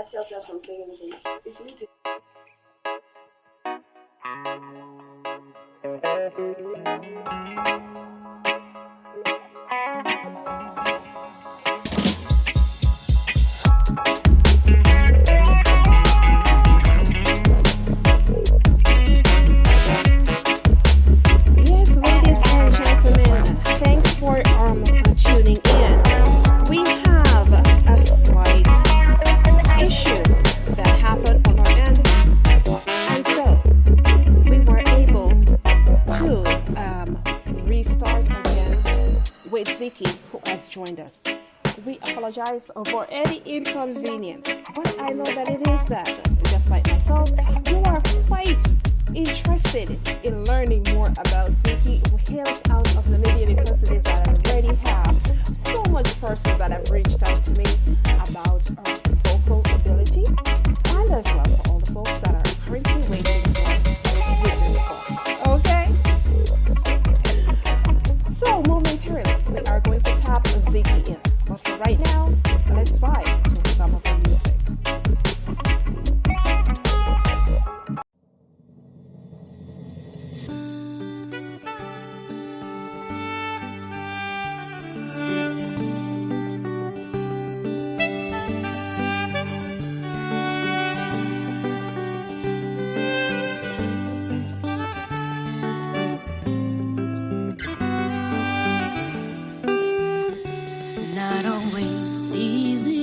stops us from saying anything. It's muted. Yes, ladies and gentlemen, thanks for tuning in. We have a slight issue that happened on our end, and so we were able to restart again with Zikii, who has joined us. We apologize for any inconvenience, but I know that it is that, just like myself, you are quite interested in learning more about Zikii, who hails out of Namibia, because it is that I already have so much persons that have reached out to me about her vocal ability, and as well for all the folks that are currently waiting for witness calls. Okay? So momentarily, we are going to tap Zikii in. But for right now, let's vibe to some of her music. Not always easy.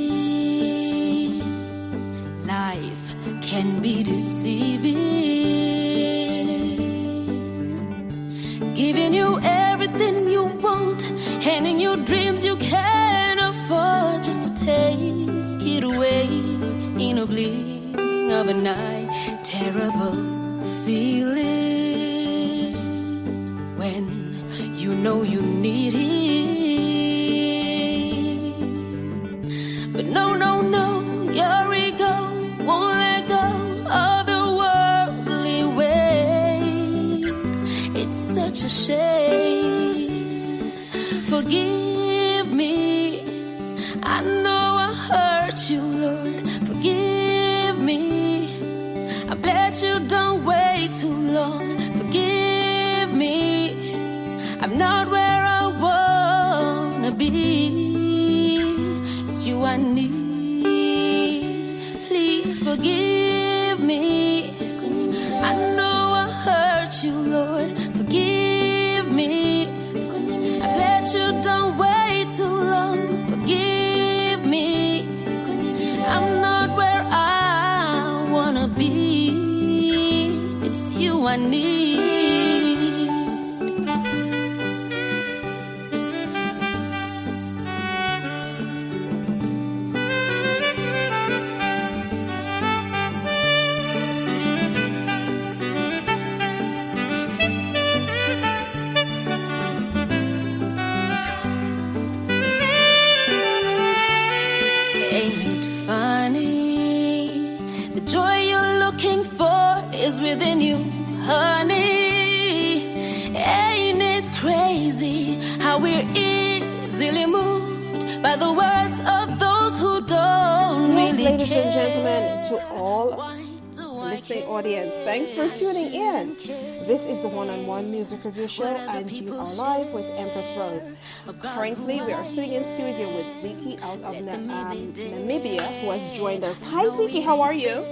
Life can be deceiving. Giving you everything you want, handing you dreams you can't afford, just to take it away in a blink of an eye. Terrible feeling when you know you need it. But no, no, no, your ego won't let go of the worldly ways. It's such a shame. Forgive me, I know I hurt you, Lord. Forgive me, I've let you down way too long. Forgive me, I'm not where I wanna be. It's you I need. Please forgive me. I know I hurt you, Lord. Forgive me. I've let you down way too long. Forgive me. I'm not where I wanna be. It's you I need. Ain't it funny? The joy you're looking for is within you, honey. Ain't it crazy how we're easily moved by the words of those who don't Yes, really ladies care? and gentlemen, to all Why do I listening care? audience, thanks for tuning in. This is the one-on-one music review show, and you are live with Empress Rose. Currently, we are sitting in studio with Zikii out of Namibia, who has joined us. Hi, Zikii, how are you?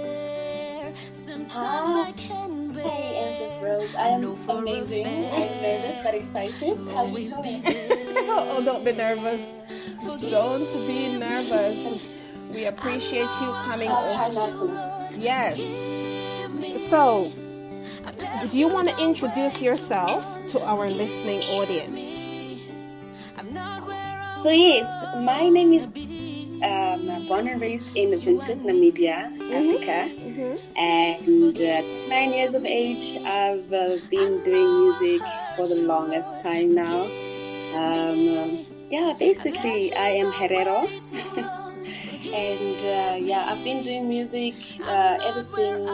Hi, Empress Rose. I am amazing. I'm nervous but excited. How are you doing? Oh, don't be nervous. Don't be nervous. We appreciate you coming I'll try over. not to. Yes. So, do you want to introduce yourself to our listening audience? So yes, my name is born and raised in Vincent, Namibia, Africa. And at 9 years of age, I've been doing music for the longest time now. Basically, I am Herero. And I've been doing music ever since,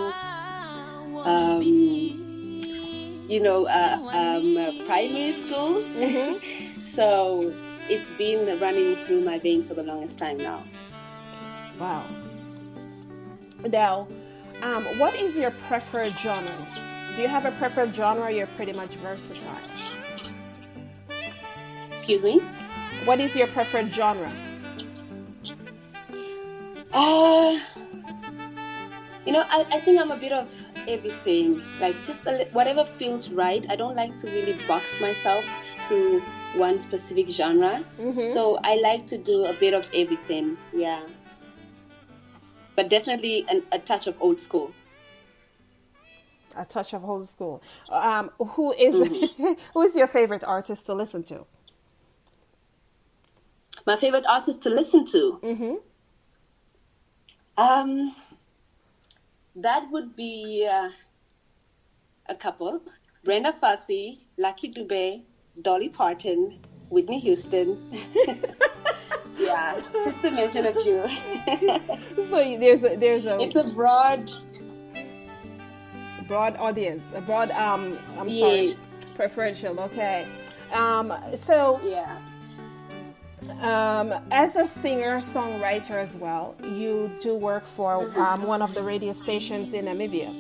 primary school. So it's been running through my veins for the longest time now. Wow. Now, what is your preferred genre? Do you have a preferred genre? Or you're pretty much versatile. Excuse me? What is your preferred genre? I think I'm a bit of everything. Like just whatever feels right. I don't like to really box myself to one specific genre. So I like to do a bit of everything. Yeah. But definitely a touch of old school. A touch of old school. Who is your favorite artist to listen to? My favorite artist to listen to? That would be a couple. Brenda Fassie, Lucky Dubé, Dolly Parton, Whitney Houston. Yeah, just to mention a few. So there's a it's a broad audience, a broad yes. sorry, preferential. Okay. So yeah. As a singer-songwriter as well, you do work for one of the radio stations in Namibia.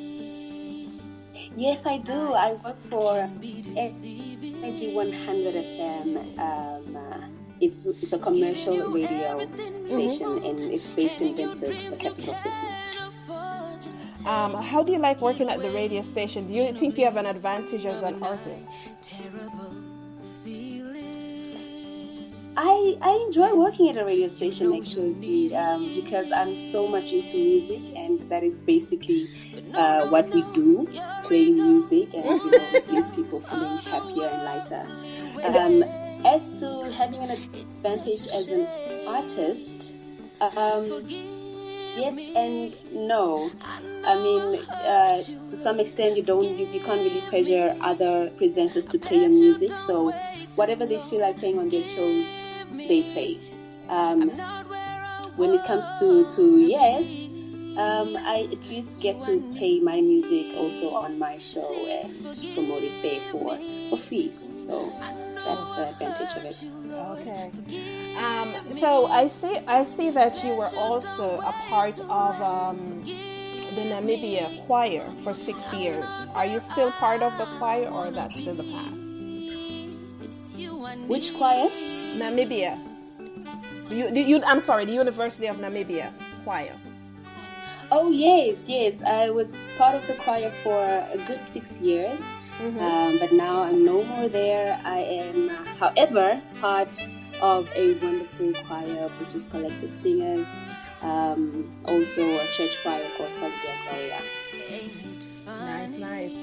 Yes, I do. I work for Energy 100 FM. It's a commercial radio station, and it's based in Windhoek, the capital city. How do you like working at the radio station? Do you think you have an advantage as an artist? I enjoy working at a radio station actually because I'm so much into music, and that is basically what we do, playing music and leave people feeling happier and lighter. As to having an advantage as an artist, yes and no. I mean, to some extent, you can't really pressure other presenters to play your music. So whatever they feel like playing on their shows, they play. When it comes to yes, I at least get to play my music also on my show and promote it there for free. So that's the advantage of it. Okay. So I see that you were also a part of the Namibia choir for 6 years. Are you still part of the choir, or that's in the past? Which choir? Namibia. I'm sorry, the University of Namibia choir. Oh yes. I was part of the choir for a good 6 years. But now I'm no more there. I am, however, part of a wonderful choir, which is Collective Singers, also a church choir called Sadia Gloria. Nice.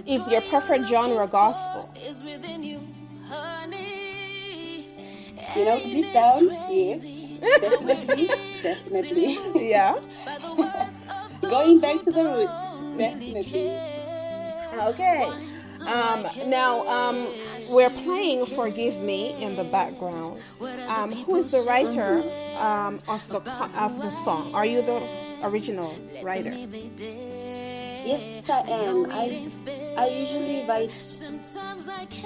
Is your preferred genre gospel? Deep down, yes, definitely. Yeah. Going back to the roots, definitely. Okay. Now, we're playing "Forgive Me" in the background. Who is the writer of the song? Are you the original writer? Yes, I am. I usually write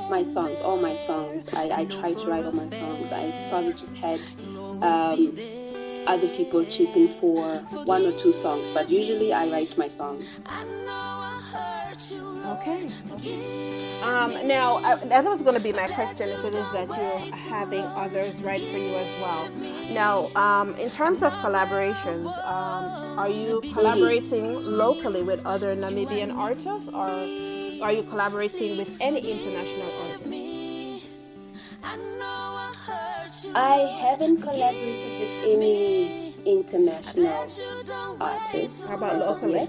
my songs, all my songs. I try to write all my songs. I probably just had other people chip in for one or two songs, but usually I write my songs. Okay. Now, that was going to be my question, if it is that you're having others write for you as well. Now, in terms of collaborations, are you collaborating locally with other Namibian artists, or are you collaborating with any international artists? I haven't collaborated with any international artists. How about locally?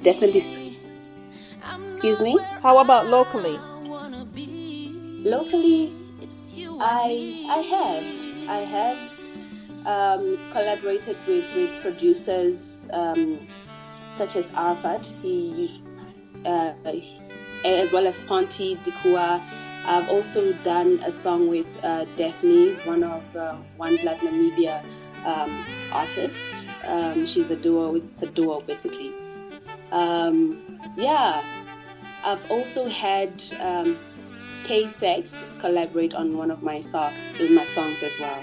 Definitely. Excuse me? How about locally? Locally, I have collaborated with producers such as Arafat, as well as Ponty Dikua. I've also done a song with Daphne, one of One Blood Namibia artists. She's a duo. It's a duo basically. I've also had K-Sex collaborate on one of my songs as well.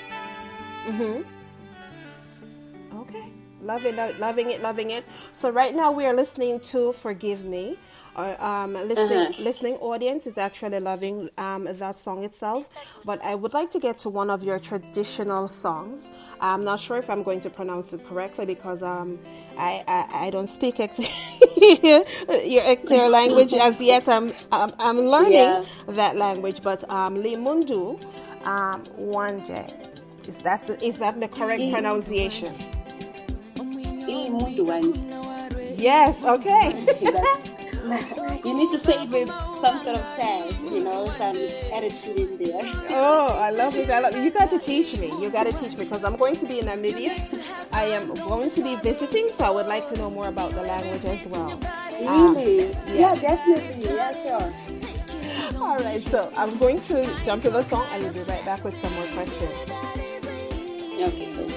Okay. Loving it. So right now we are listening to Forgive Me. Our listening audience is actually loving that song itself. But I would like to get to one of your traditional songs. I'm not sure if I'm going to pronounce it correctly because I don't speak your Ecteur language as yet. I'm learning that language. But Limundu Wanje. Is that the correct pronunciation? Yes, okay. You need to say it with some sort of sass, some attitude in there. Oh, I love it. You got to teach me. Because I'm going to be in Namibia. I am going to be visiting, so I would like to know more about the language as well. Really? Yeah, definitely. Yeah, sure. All right, so I'm going to jump to the song and we'll be right back with some more questions. Okay, cool.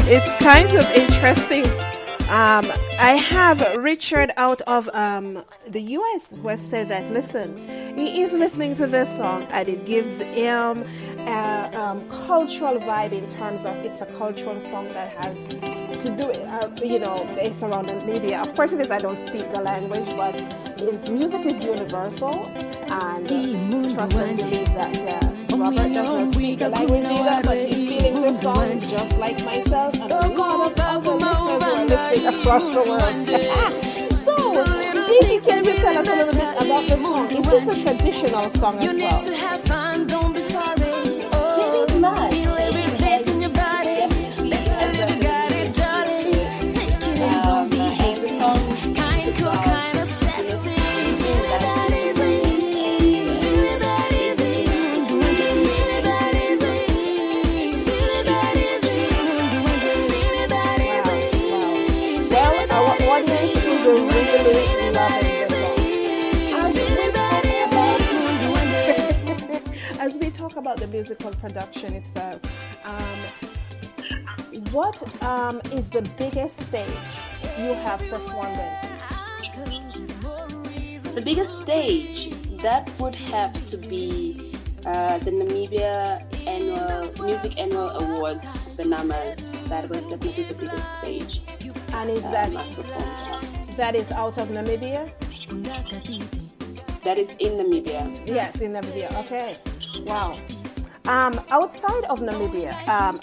It's kind of interesting. I have Richard out of the US who has said that, listen, he is listening to this song and it gives him a cultural vibe in terms of it's a cultural song that has to do, based around Namibia. Of course it is, I don't speak the language, but his music is universal and trust and believe that Robert doesn't speak the language either, but he's feeling this song just like myself and a lot of other listeners who are listening across the world. So, Zikii, can you tell us a little bit about the song? Is this a traditional song as well? It is not. As we talk about the musical production itself, what is the biggest stage you have performed in? The biggest stage, that would have to be the Namibia Music Annual Awards, the Namas. That was definitely the biggest stage. And is that is out of Namibia? That is in Namibia. Yes, in Namibia. Okay. Wow. Outside of Namibia,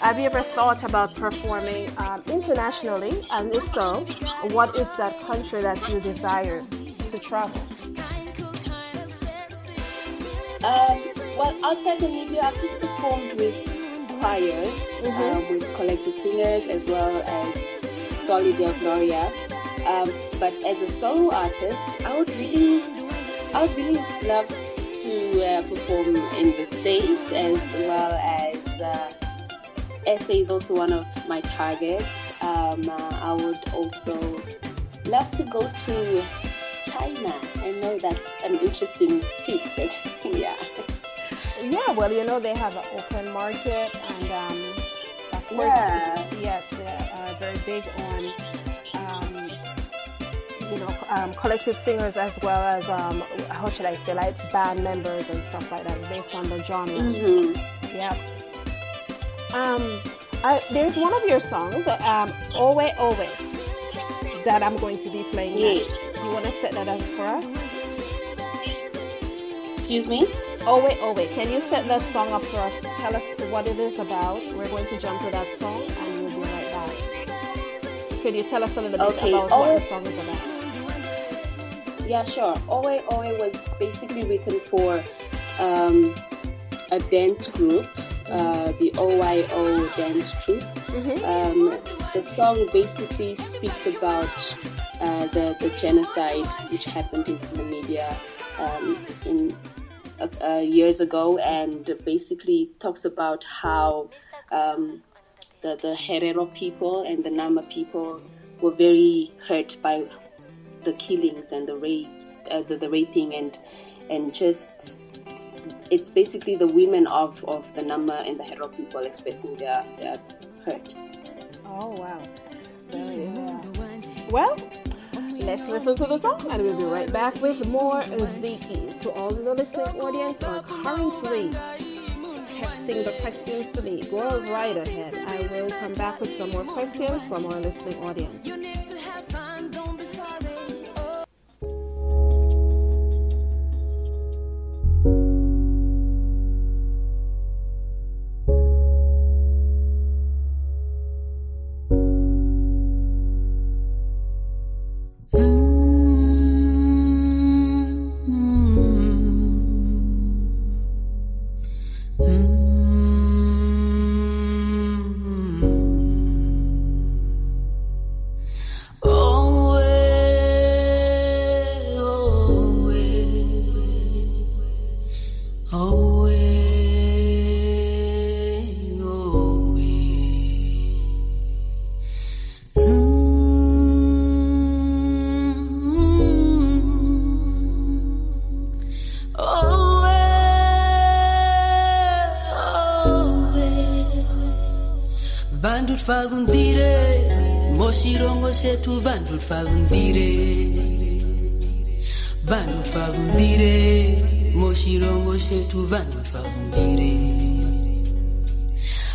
have you ever thought about performing internationally? And if so, what is that country that you desire to travel? Well, outside Namibia, I've just performed with choirs, with collective singers, as well as Soli Deo Gloria. But as a solo artist, I would really love to perform in the States, as well as SA is also one of my targets. I would also love to go to China. I know that's an interesting piece, but yeah. Yeah, well, they have an open market, and of course, yes, they are very big on collective singers, as well as how should I say, like band members and stuff like that, based on the genre. Mm-hmm. Yeah. There's one of your songs, Always, Always, that I'm going to be playing next. You want to set that up for us? Excuse me? Always, Always. Can you set that song up for us? Tell us what it is about. We're going to jump to that song, and we'll be right back. Could you tell us a little bit about what the song is about? Yeah, sure. Always, Always was basically written for a dance group, the OYO dance troupe. Mm-hmm. The song basically speaks about the genocide which happened in Namibia years ago, and basically talks about how the Herero people and the Nama people were very hurt by the killings and the rapes, the raping, and just it's basically the women of the Nama and the Herero people expressing their hurt. Oh wow! Well, let's listen to the song, and we'll be right back with more Zikii. To all the listening audience are currently texting the questions to me. Go right ahead. I will come back with some more questions from our listening audience. You need to have fun, don't be sorry. Vandutfavundire Moshirongo shetu vandutfavundire Vandutfavundire Moshirongo shetu vandutfavundire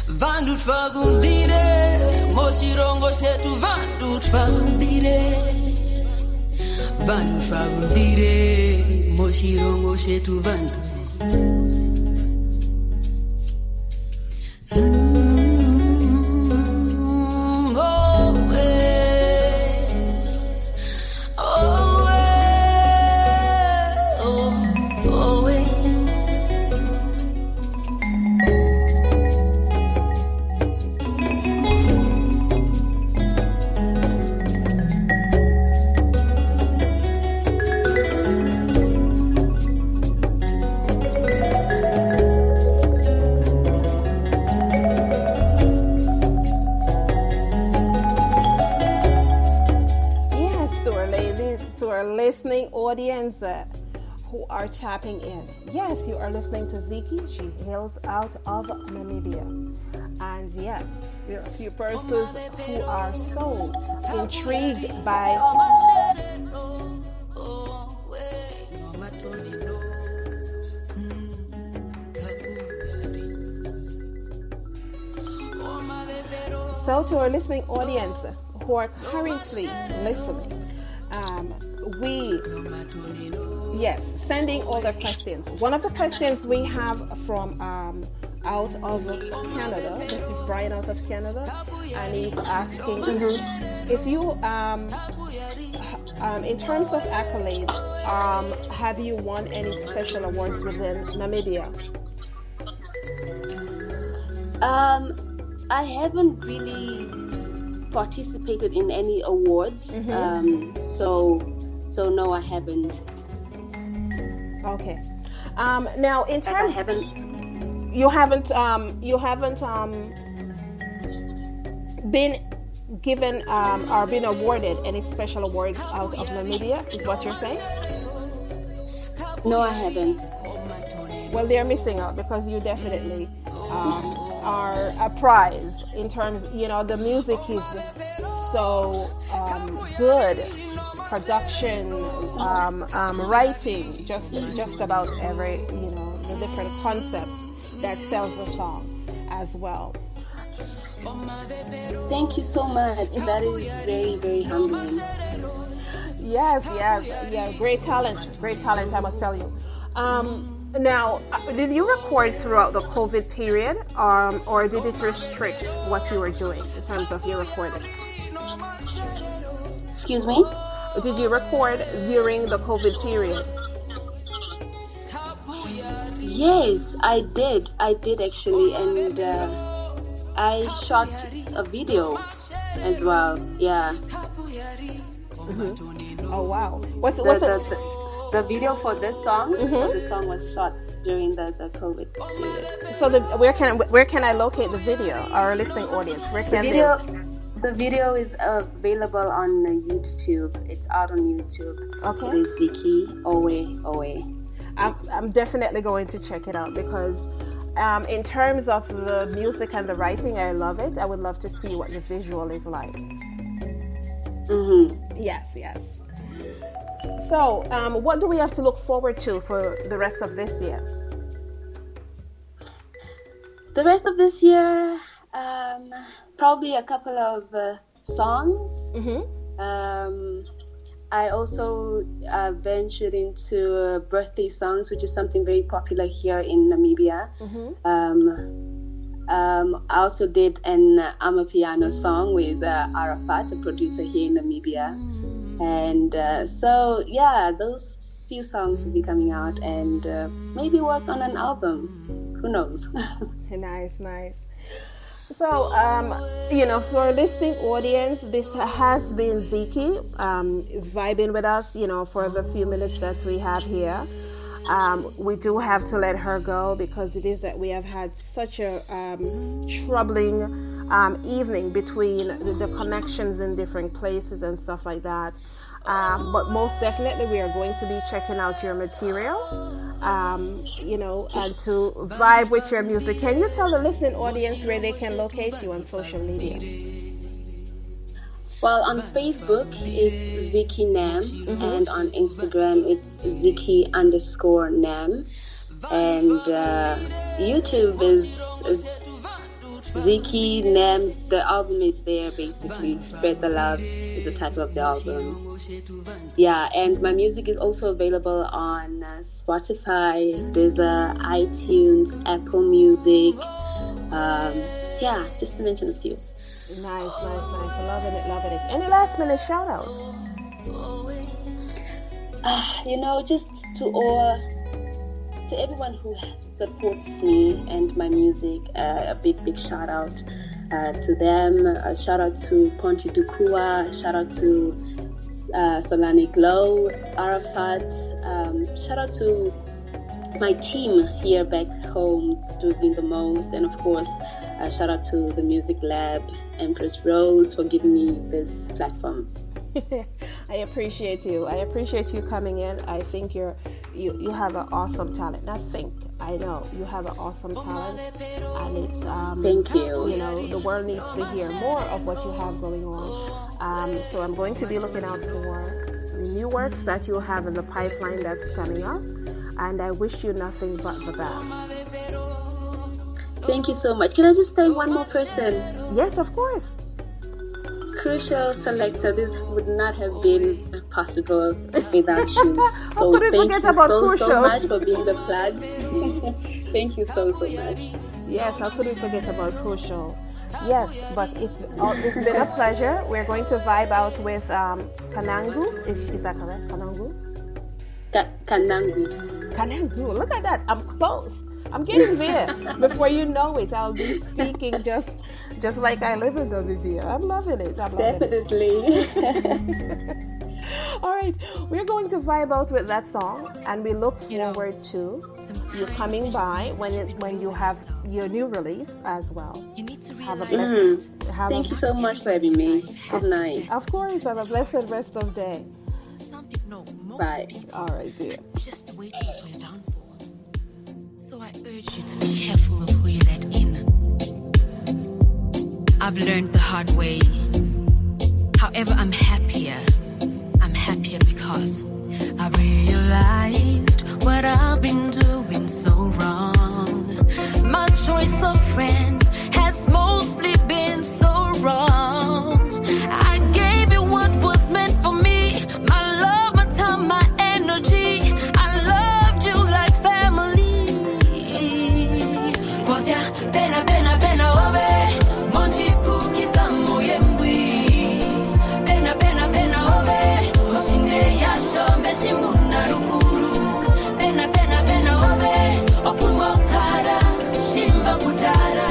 Vandutfavundire Moshirongo shetu vandutfavundire Vandutfavundire Moshirongo shetu vandutfavundire Audience who are tapping in. Yes, you are listening to Zikii. She hails out of Namibia. And yes, there are a few persons who are so intrigued by so to our listening audience who are currently listening, sending all the questions. One of the questions we have from out of Canada, this is Brian out of Canada, and he's asking if you, in terms of accolades, have you won any special awards within Namibia? I haven't really participated in any awards, so no, I haven't. Okay. Now, in terms, you haven't been given or been awarded any special awards out of Namibia, is what you're saying? No, I haven't. Well, they're missing out because you definitely are a prize in terms, the music is so good. Production, writing, just about every, the different concepts that sells a song as well. Thank you so much. That is very, very humbling. Yes, yeah, great talent, I must tell you. Now, did you record throughout the COVID period, or did it restrict what you were doing in terms of your recordings? Excuse me? Did you record during the COVID period? Yes, I did actually, and I shot a video as well. Yeah. Mm-hmm. Oh wow! The video for this song? Mm-hmm. The song was shot during the COVID period. So where can I locate the video? Our listening audience, where can The video is available on YouTube. It's out on YouTube. Okay. It is Zikii, Owe. I'm definitely going to check it out because in terms of the music and the writing, I love it. I would love to see what the visual is like. Mm-hmm. Yes. So, what do we have to look forward to for the rest of this year? The rest of this year, probably a couple of songs. Mm-hmm. I also ventured into birthday songs, which is something very popular here in Namibia. Mm-hmm. I also did an Amapiano song with Arafat, a producer here in Namibia. And so, yeah, those few songs will be coming out, and maybe work on an album. Who knows? Nice. So, for our listening audience, this has been Zikii vibing with us, for the few minutes that we have here. We do have to let her go because it is that we have had such a troubling evening between the connections in different places and stuff like that. But most definitely we are going to be checking out your material, and to vibe with your music. Can you tell the listening audience where they can locate you on social media? Well, on Facebook, it's Zikii Nam, and on Instagram, it's Zikii_Nam, and YouTube is Zikii Nam. The album is there, basically. Spread the Love is the title of the album. Yeah, and my music is also available on Spotify, Deezer, iTunes, Apple Music. Yeah, just to mention a few. Nice. Loving it. Any last minute shout out? Just to everyone who supports me and my music, a big shout out to them. A shout out to Ponti Dukua. Shout out to Solani Glow, Arafat. Shout out to my team here back home doing the most, and of course, shout out to the Music Lab, Empress Rose, for giving me this platform. I appreciate you. I appreciate you coming in. I think you have an awesome talent. I know you have an awesome talent, and it's thank you. The world needs to hear more of what you have going on. So I'm going to be looking out for new works that you have in the pipeline that's coming up, and I wish you nothing but the best. Thank you so much. Can I just thank one more person? Yes, of course. Crucial Selector. This would not have been possible without you. So thank you so much for being the plug. Thank you so much. Yes, I couldn't forget about Crucial. Yes, but it's been a pleasure. We're going to vibe out with Kanangu. Is that correct? Kanangu? Kanangu. Look at that. I'm close. I'm getting there. Before you know it, I'll be speaking just like I live in Namibia. I'm loving it. Definitely. All right, we're going to vibe out with that song, and we look forward to you coming by when you have your new release as well. Have a blessed. Thank you so much for having me. Good night. Of course, have a blessed rest of the day. Bye. All right, dear. Just waiting for your downfall. So I urge you to be careful of who you let in. I've learned the hard way. However, I'm happier. I'm happier because I realized what I've been doing so wrong. My choice of friends has mostly been so wrong. I gave you what was meant for me, my love, my time, my energy. I loved you like family. Was ya pena pena pena obe monji pukita moyembwi. Pena pena pena obe osine ya shombe simuna rukuru. Pena pena pena obe opumokara shimba kutara.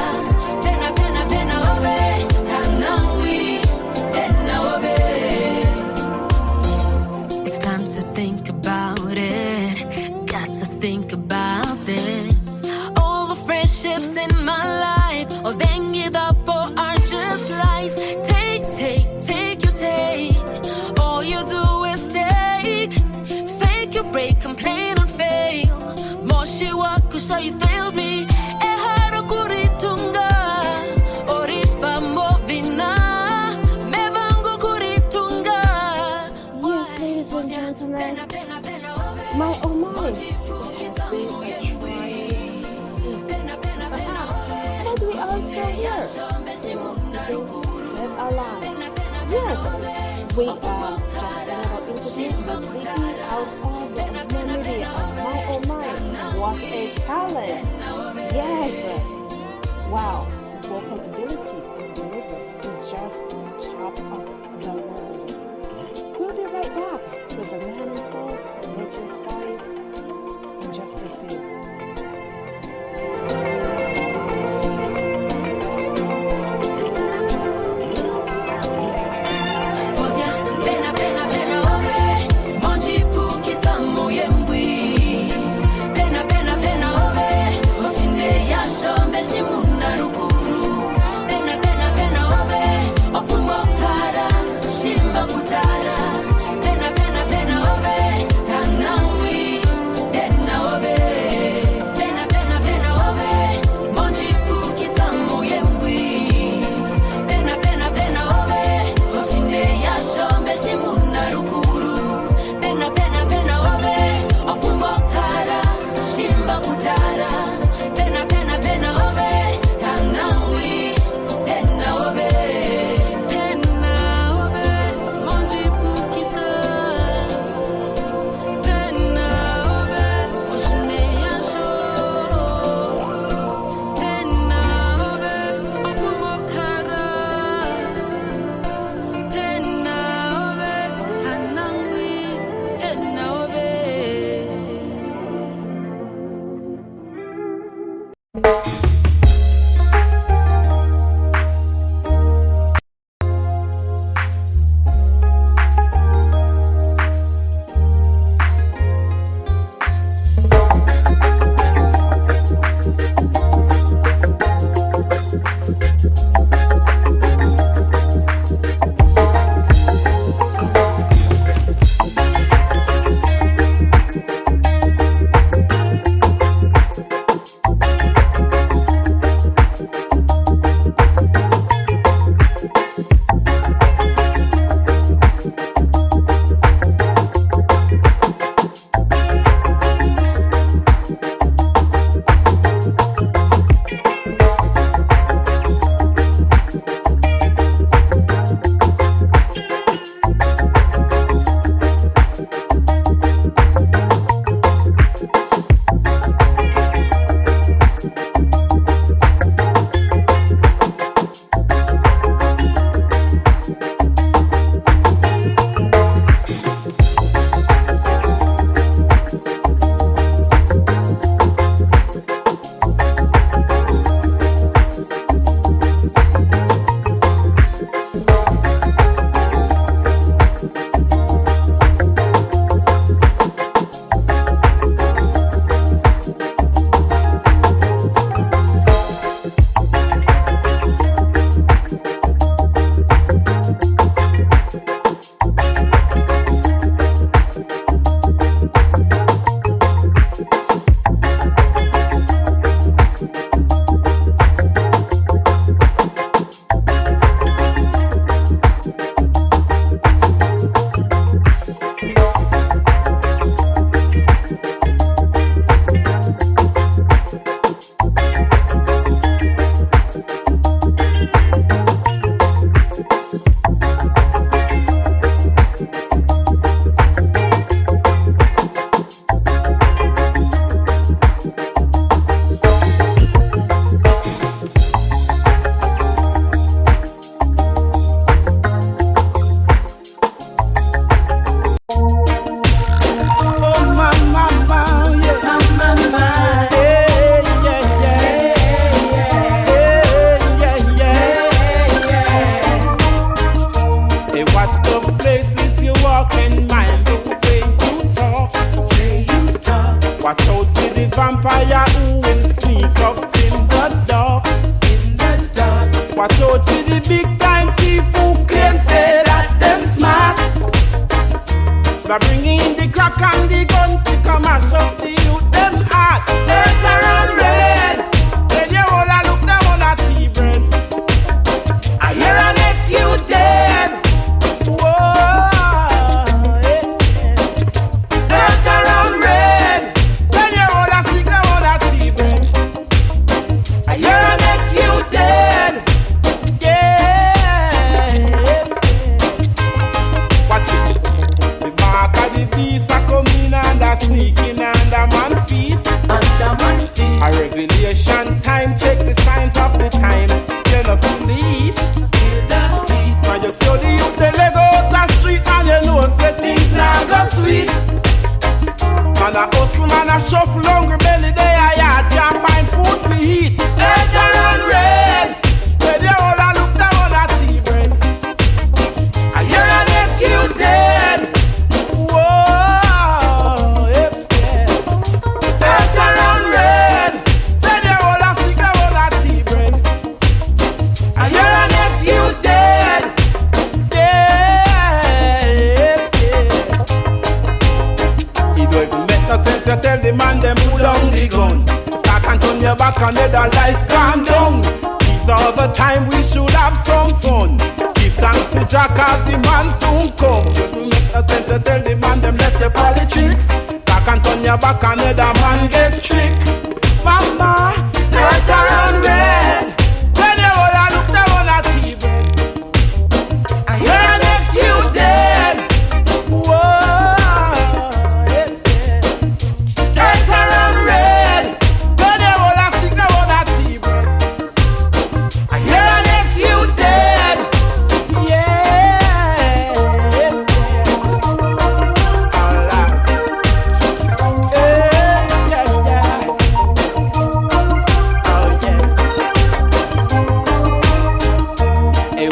Pena pena pena obe tanangwi pena obe. It's time to think about it. Got to think about this. All the friendships in my life, or then give up or are just lies. Take, you take. All you do is take. Fake your break, complain and fail. Moshi waku, so you failed me. Ehara kuritunga. Orifa movina. Mevango kuritunga. Yes, ladies and gentlemen, my oh my, it has been a trying, but we are still here. Let our lives. Yes, we just did our interview with Zikii out of Namibia. My oh my, what a talent! Yes, wow, vocal ability and delivery is just top of the world. We'll be right back with the man himself, Richie Spice, in just a few. Pena pena pena obe monji pukita moyembwi. Pena pena pena obe osine ya shombe simuna rukuru. Pena pena pena obe opumokara shimba kutara. Pena pena pena obe tanangwi pena obe. vampire who will sneak up in the dark. Watch out for the big time thief who claim say that them smart. They're bringing in the crack and the gun to come mash up the youth them heart. Later and red, when you all a look them on a tea bread. I hear an ex you dead. Whoa, later and red, when you all a stick them on a tea bread. I hear an ex you dead. Watch it. The mark of the beast are coming and a sneaking under man feet. A revelation time, check the signs of the time. You know feel the heat. Now you see the youth they leg out the street and you know say things now go sweet. Man a hustle, man a shuffle, hungry belly they a yard can't find food to eat. Ledger and red, where they all a look down on a tea bread. I hear an ex you dead. Whoa, yeah. Ledger and red, where they all a stick down on a tea bread. I hear an ex you dead. It don't even make no sense you tell the man them pull down the gun. Back and turn your back and let the life calm down. These are the time we should have some fun. Give thanks to Jack as the man soon come. It don't make no sense you tell the man them let the politics. Back and turn your back and let the man get tricked. Mama, let her run red. When you all a look down on a TV, I hear an ex you dead. Whoa.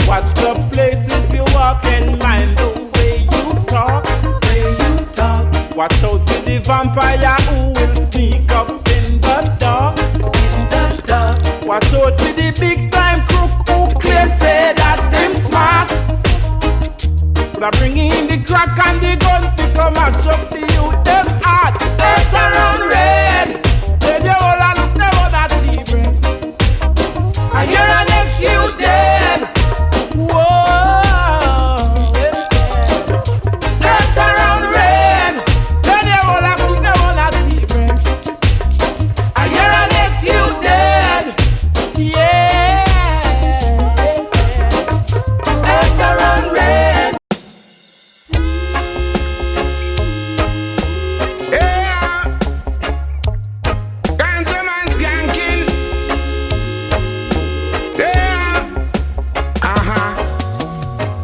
Watch the places you walk and mind the way you talk. Watch out for the vampire who will sneak up in the dark. Watch out for the big time crook who claim say that them smart. They're bringing in the crack and the gun to come mash up the youth them heart. Later and red, when you all a look them on a TV. I hear an ex you dead. Whoa, later and red, when you all a look them on a TV. I hear an ex you dead. Yeah, later and red.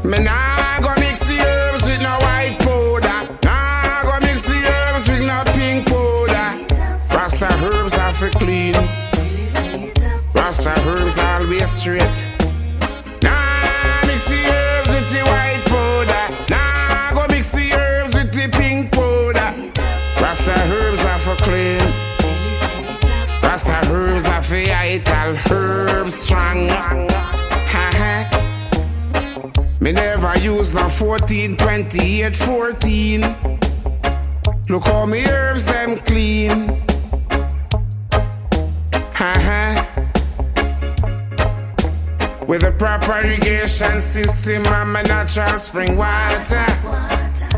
Me nah go mix the herbs with no white powder. Nah go mix the herbs with no pink powder. Rasta herbs are for clean. Rasta herbs always straight. Nah mix the herbs with the white powder. Nah go mix the herbs with the pink powder. Rasta herbs are for clean. Rasta herbs are for vital. Herbs strong. Me never use no 14, 28, 14. Look how me herbs them clean. With a proper irrigation system and my natural spring water,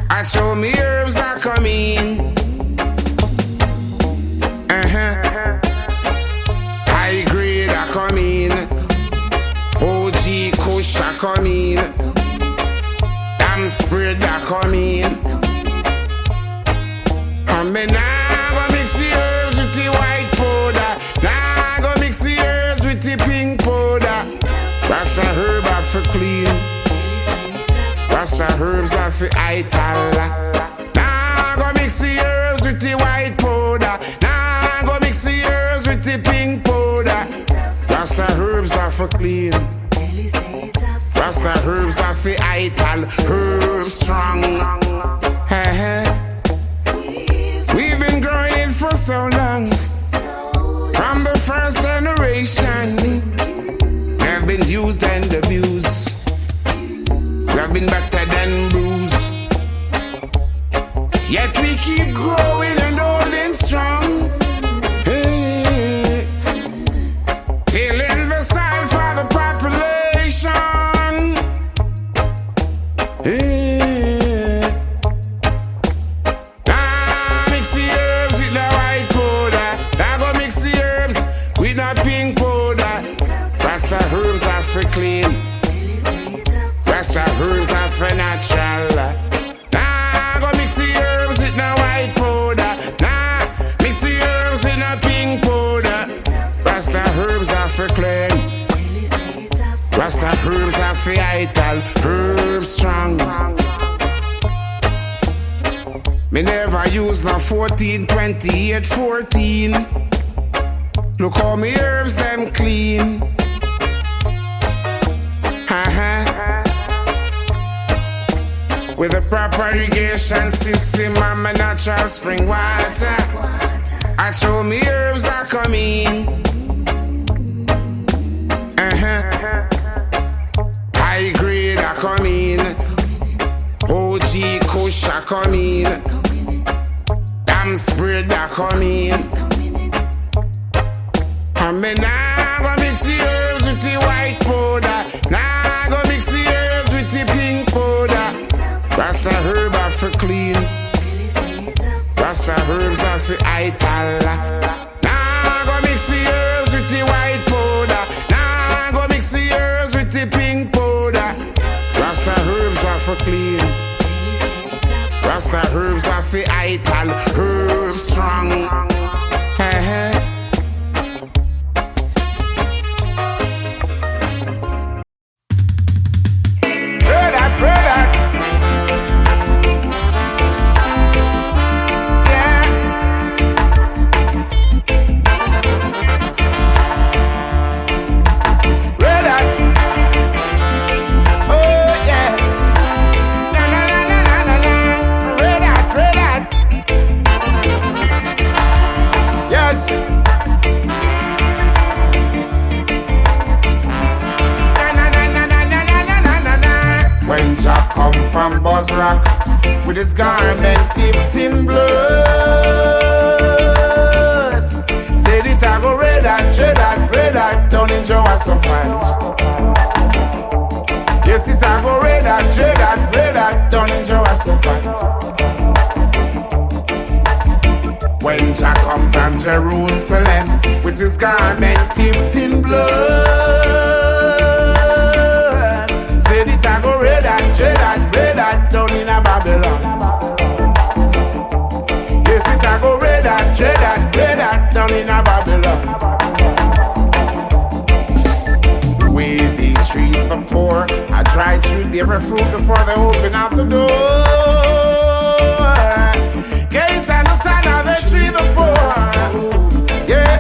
I show me herbs are coming. High grade are coming. OG Kush are coming. Damn spread are coming. And me nah go mix the herbs with the white powder. Nah go mix the herbs with the pink powder. Rasta herb are for clean. Rasta herbs are for vital. Nah go mix the herbs with the white powder. Nah go mix the herbs with the pink powder. Rasta herbs are for clean. Rasta herbs are for vital. Herbs strong. We've been growing it for so long. herbs are vital, herbs strong. Me never use no 14, 28, 14. Look how me herbs them clean. With a proper irrigation system and my natural spring water, I show me herbs are coming. High grade are coming. OG Kush are coming. Damn spread are coming. And me nah go mix the herbs with the white powder. Nah go mix the herbs with the pink powder. Rasta herb are for clean. Rasta herbs are for ital. Nah go mix the herbs with the white powder. Nah go mix the herbs with the pink powder. Rasta herbs are for clean. Rasta herbs are for ital. Herbs strong. From Buzz Rock with his garment tipped in blood. Said it I go red hot down in Jehoshaphat. Yes, it I go red hot down in Jehoshaphat. When Jah come from Jerusalem with his garment tipped in blood, said it I go red hot down in a Babylon. Yes, it I go red hot down in a Babylon. The way they treat the poor, I try to treat every fruit before they open up the door. Can't understand how they treat the poor. Yeah,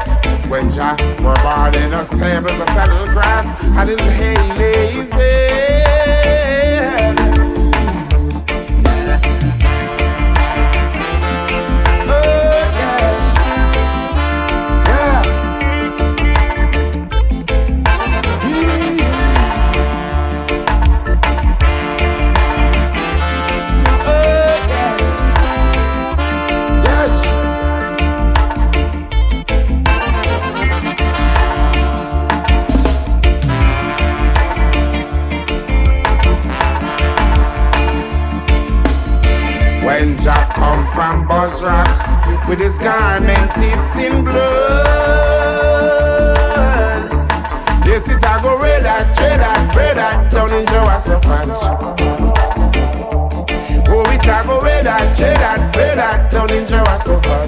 when Jah were born in a stables, a saddle grass, a little hay lazy. When Jah come from Buzz Rock with his garment tipped in blood, yes, it I go red hot down in Jehoshaphat. Oh, it I go red hot down in Jehoshaphat.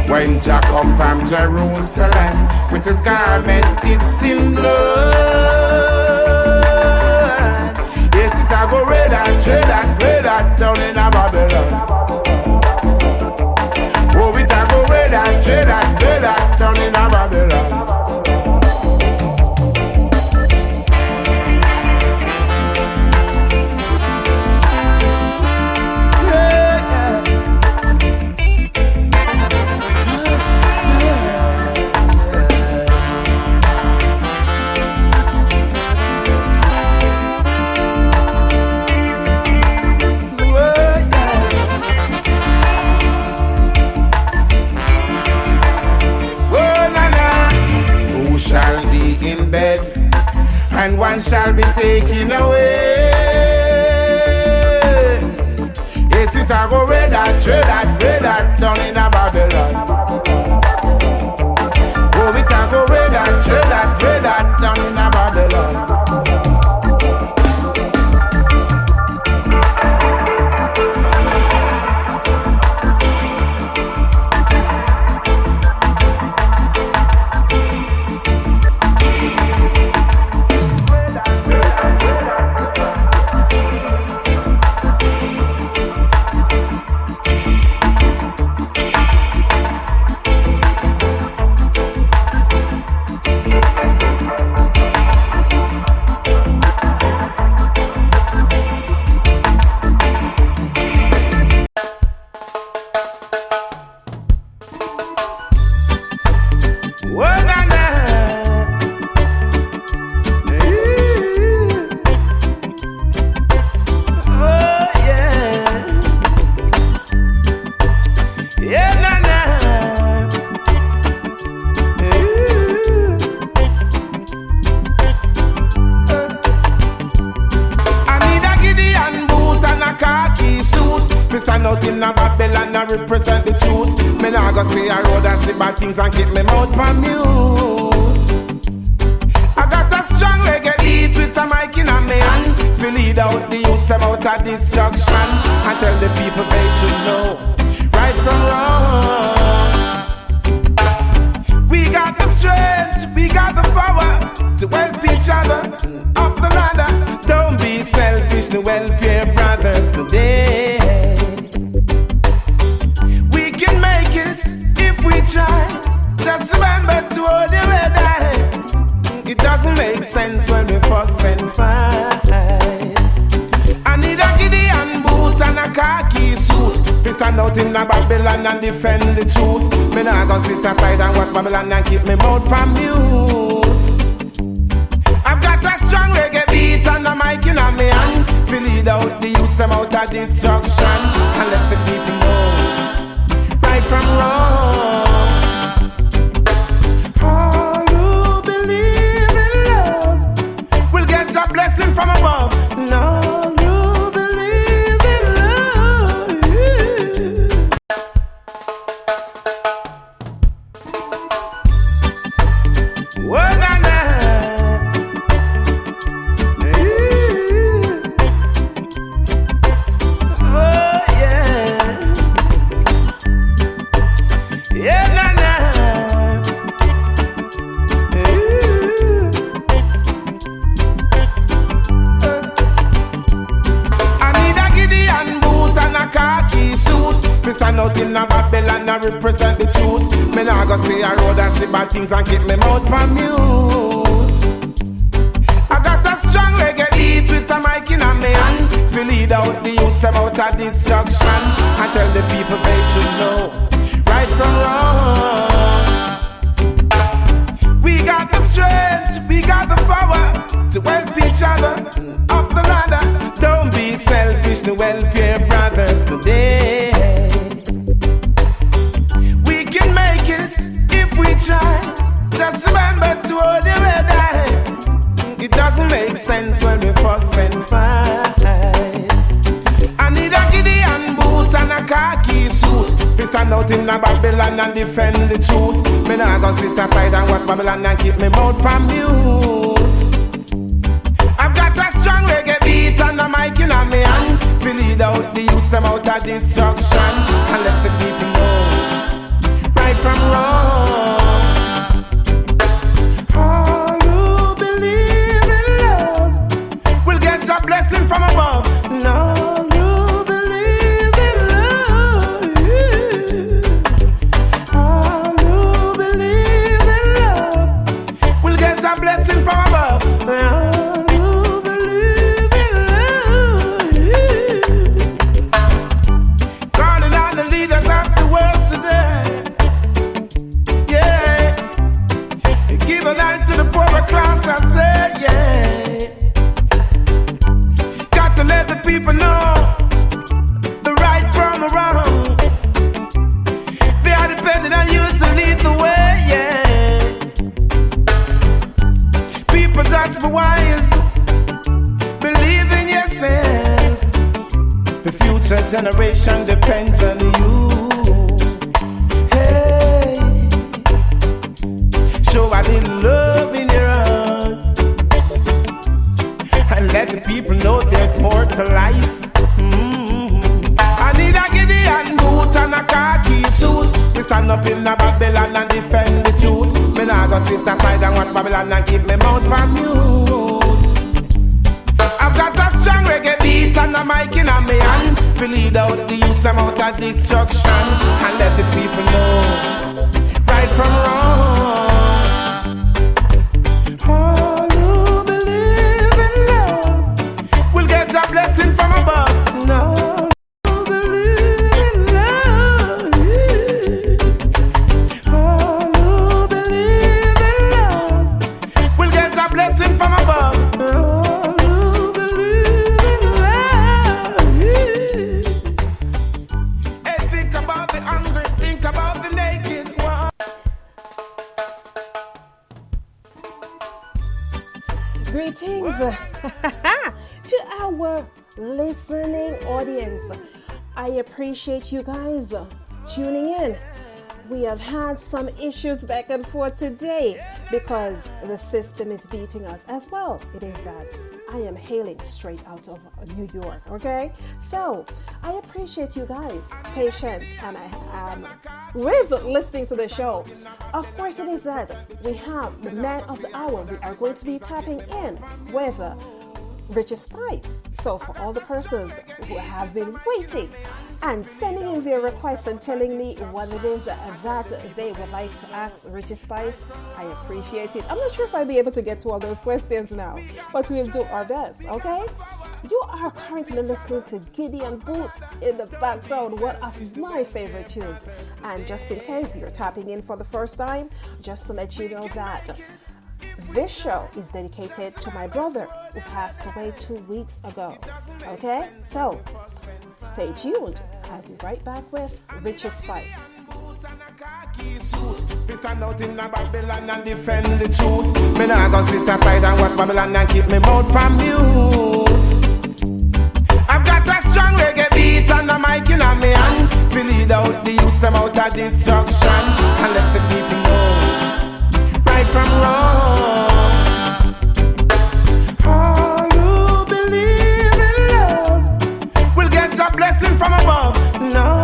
When Jah come from Jerusalem with his garment tipped in blood, yes, it I go red hot down in a Babylon. Oh, it I go red hot down in a Babylon. a khaki suit. Me stand out in a Babylon and represent the truth. Me nah go say a road and see bad things and keep me mouth on mute. I got a strong reggae beat with a mic in a me hand. Fi lead out the youth them out of destruction and tell the people they should know right from wrong. We got the strength, we got the power to help each other up the ladder. Don't be selfish, to help your brothers today. We can make it if we try. Just remember to hold your head high. It doesn't make sense when we fuss and fight. I need a Gideon boot and a khaki suit. We stand out in a Babylon and defend the truth. Me nah go sit aside and watch Babylon and keep me mouth from mute. I've got a strong reggae beat and a mic in a me hand. We lead out the youth them out of destruction and let the people know right from wrong. All who believe in love will get a blessing from above. No. Represent the truth. Me nah go say a road and see bad things and keep me mouth on mute. I got a strong reggae beat with a mic in a me hand. Fi lead out the youth them out of destruction and tell the people they should know right from wrong. We got the strength, we got the power to help each other up the ladder. Don't be selfish, to help your brothers today. If we try, just remember to hold your head high. It doesn't make sense when we fuss and fight. I need a Gideon boot and a khaki suit. We stand out in a Babylon and defend the truth. Me nah go sit aside and watch Babylon and keep me mouth from mute. I've got a strong reggae beat and a mic in a me hand. We lead out the youth them out of destruction and let the people know right from wrong. All who believe in love will get a blessing from above. And all who believe in love, all who believe in love will get a blessing from above. And all who believe in love, calling on the leaders of the world today. Give a life to the poorer class, I say, yeah. Got to let the people know the right from the wrong. They are depending on you to lead the way, yeah. People just be wise, believe in yourself. The future generation depends on you. Show a little love in your heart and let the people know there's more to life. I need a Gideon boot and a khaki suit. We stand up in a Babylon and defend the truth. Me nah go sit aside and watch Babylon and keep me mouth on mute. I've got a strong reggae beat and a mic in a me hand. Fi lead out the youth them out of destruction and let the people know right from wrong. All who believe in love will get a blessing from above. And all who believe in love, all who believe in love will get a blessing from above. And all who believe in love. Hey, think about the hungry, think about the naked one. listening audience. I appreciate you guys tuning in. We have had some issues back and forth today because the system is beating us as well. It is that I am hailing straight out of New York, okay? So I appreciate you guys' patience and I am with listening to the show. Of course, it is that we have the man of the hour. We are going to be tapping in with Richie Spice. So for all the persons who have been waiting and sending in their requests and telling me what it is that they would like to ask Richie Spice, I appreciate it. I'm not sure if I'll be able to get to all those questions now, but we'll do our best, okay? You are currently listening to Gideon Boot in the background, one of my favorite tunes. And just in case you're tapping in for the first time, just to let you know that this show is dedicated to my brother who passed away 2 weeks ago. Okay? So, stay tuned. I'll be right back with Richie Spice. We stand out in Babylon and defend the truth. Me nah go sit aside and watch Babylon and keep me mouth from mute. I've got a strong reggae beat and a mic in my hand. To lead out the youths them out of destruction and let the people know right from wrong. All who believe in love will get a blessing from above. No.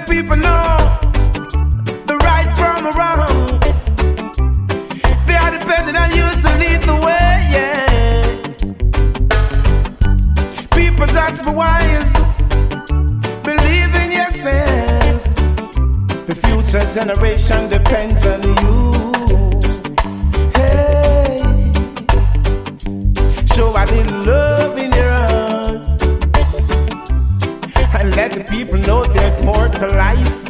People know the right from the wrong. They are depending on you to lead the way, yeah. People just be wise, believe in yourself. The future generation depends on you. Hey, show a little love in your heart and let the people know there's more to life.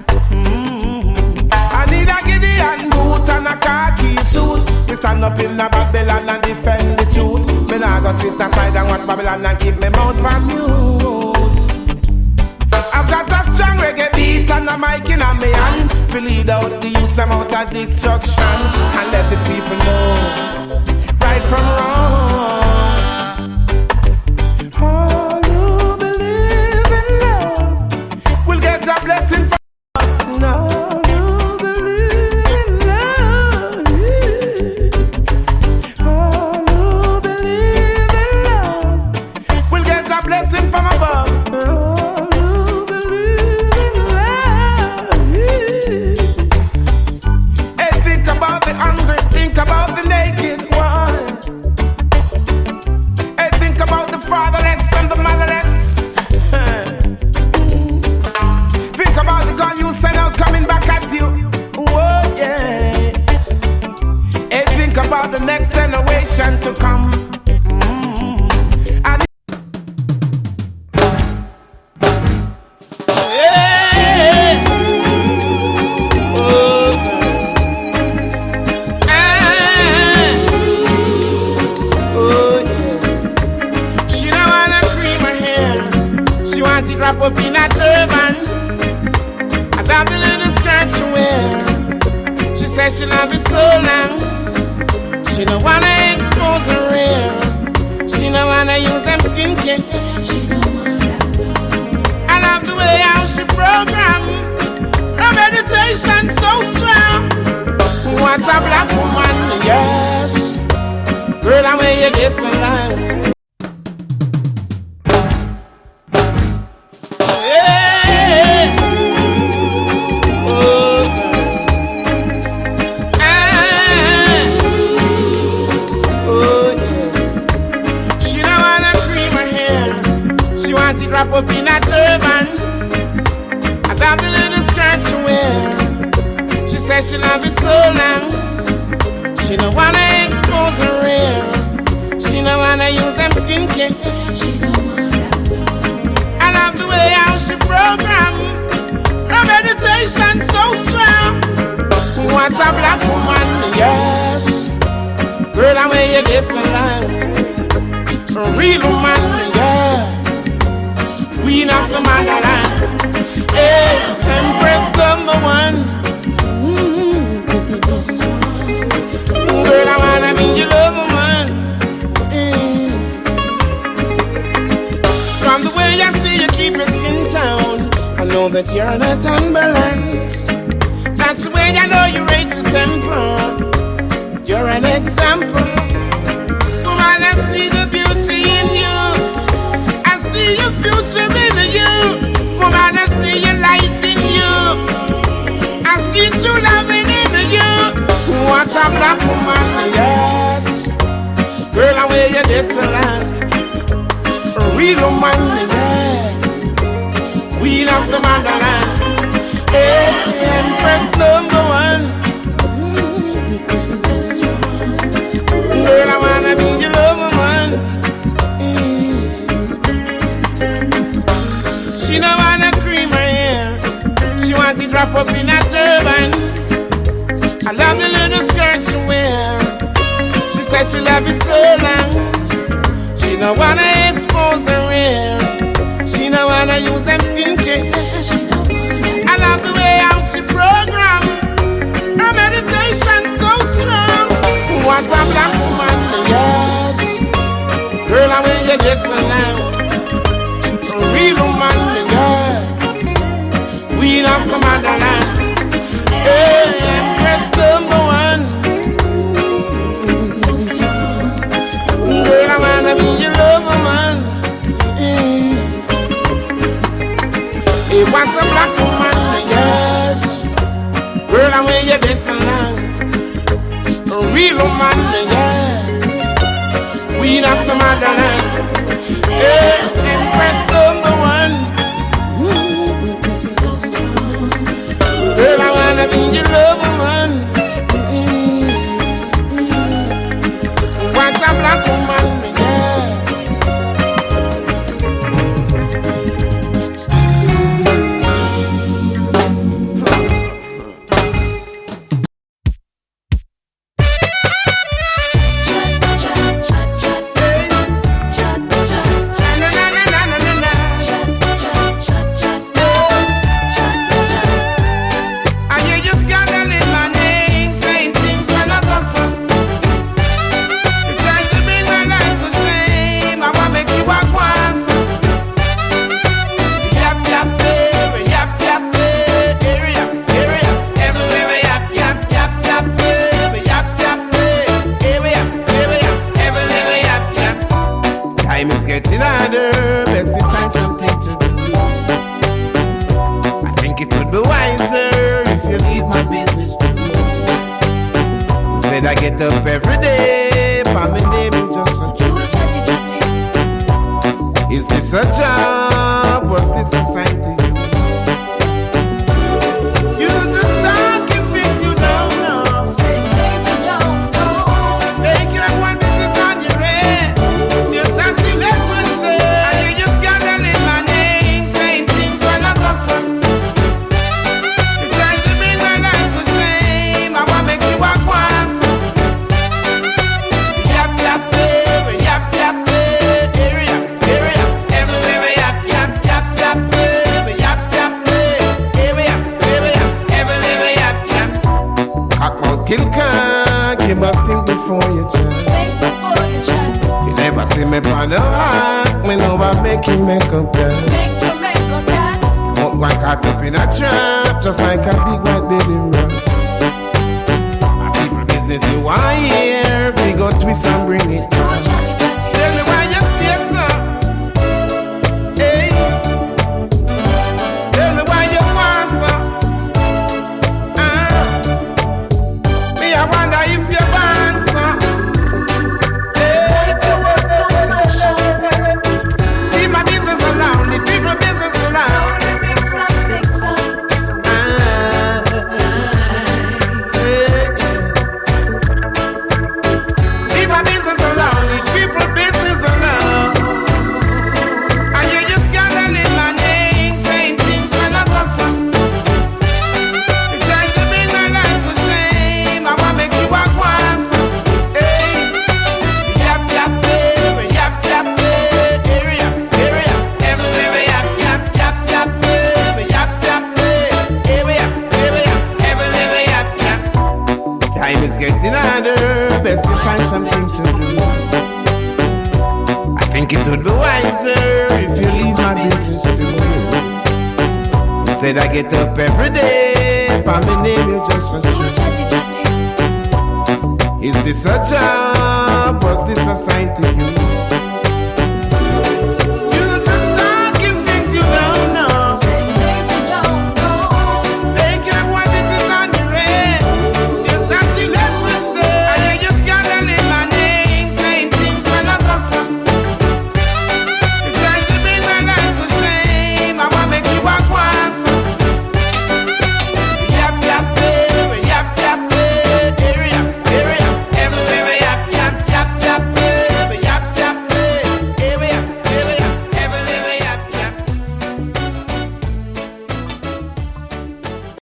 I need a Gideon boot and a khaki suit. We stand up in the Babylon and defend the truth. Me nah go sit aside and watch Babylon and keep me mouth from mute. I've got a strong reggae beat and a mic in my hand to lead out the youths them out of destruction and let the people know right from wrong. A blessing from no, you believe in love. Oh, you believe in love. We'll get a blessing from above. Oh, you believe in love. Hey, think about the hungry, think about the naked one. Hey, think about the fatherless and the motherless. About the gun you send out coming back at you. Whoa, yeah. Hey, think about the next generation to come. And yeah. Oh. Oh, yeah. She don't wanna cream her hair. She wants to wrap up in a turban. About the little skirt she wear. She says she loves it so long. She don't wanna expose her hair. She don't wanna use them skincare. She don't wanna. I love the way how she program. Her meditation so strong. What's a black woman? Yes. Girl, I wear you this alive. Wrap up in a turban. About the little skirt she wear. She says she loves it so long. She don't wanna expose her hair. She don't wanna use them skincare. She don't wanna. I love and when you listen line, real woman, yeah. Queen of the motherland, hey, Empress number one. Girl, I wanna be your love woman. From the way I see you keep your skin tone, I know that you're not unbalanced. That's the way I know you rate your temper. You're an example. Woman, I see the beauty in you. I see your future in you. Woman, I see your light in you. I see true loving in you. What a black woman, yes. Girl, I wear you this land. Real woman, yeah. We love the motherland. Hey, Empress number one. Girl, I wanna be your love woman. She don't wanna cream her hair. She want to drop up in a turban. I love the little skirt she wear. She says she love it so long. She don't wanna expose her hair. She don't wanna use them skincare. I love the way how she program. Her meditation so strong. What a black woman, yes. Girl, I will you listen now. A real woman, yeah. We love the motherland. Hey, Empress number one. Girl, I wanna be your love woman. Hey, what a black woman, yes. Girl, I will you listen now. A real woman, yeah. We love the motherland. Hey, Empress number one. Girl, I wanna be your love woman. What a black woman, yeah. I get up every day, but my name is just a chatty. Is this a job? Was this a sign to you? You just talk and things you don't know. Say things you don't know. Making up one business on your head. You're starting everyone say, and you just gathering my name, saying things when I go some. You're trying to bring my life to shame. I want to make you walk once. You must think before you chat. You never see me on the heart. Me know I make you make up that. Walk one caught up in a trap, just like a big white baby rock. My people business you want here. If we go twist and bring it down. Tell me why you stay so. Hey. Tell me why you want so. Me I wonder if you want so. Leave my business alone. Leave people business alone. Leave my business alone. Said I get up every day, for my name is just a street. Is this a job? Was this a sign to you? You're just talking things you don't know. Saying things you don't know. Thinking of what this is on your head. There's nothing left to say. And you just gotta live my name, saying things when I cuss up. You're trying to bring my life to shame. I wanna make you walk once. Yap, yap, baby, yap, yap, baby, yap, area. Everywhere, yap, yap, yap, yap, baby, yap, yap, baby, area, everywhere, yap, yap.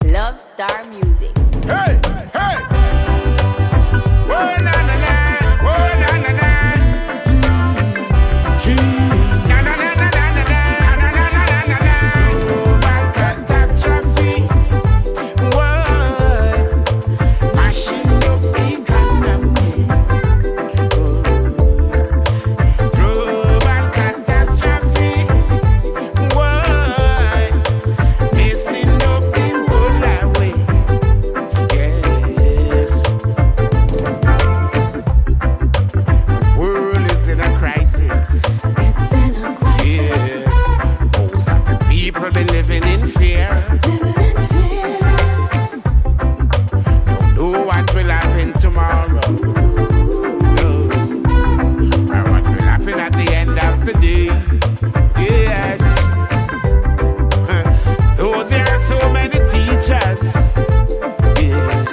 Love Star Music. Hey, hey. Whoa, na, na, na. Whoa, na, na, na. Na, na, na, na, na, na, na, na, na, na, na, na. Global catastrophe. Whoa. Mashing up the economy. This global catastrophe. Whoa. Messing up the whole highway. Yes. World is in a crisis. Yes. Most of the people been living in fear. Don't know what will happen tomorrow. No. Or what will happen at the end of the day. Yes. Though there are so many teachers. Yes.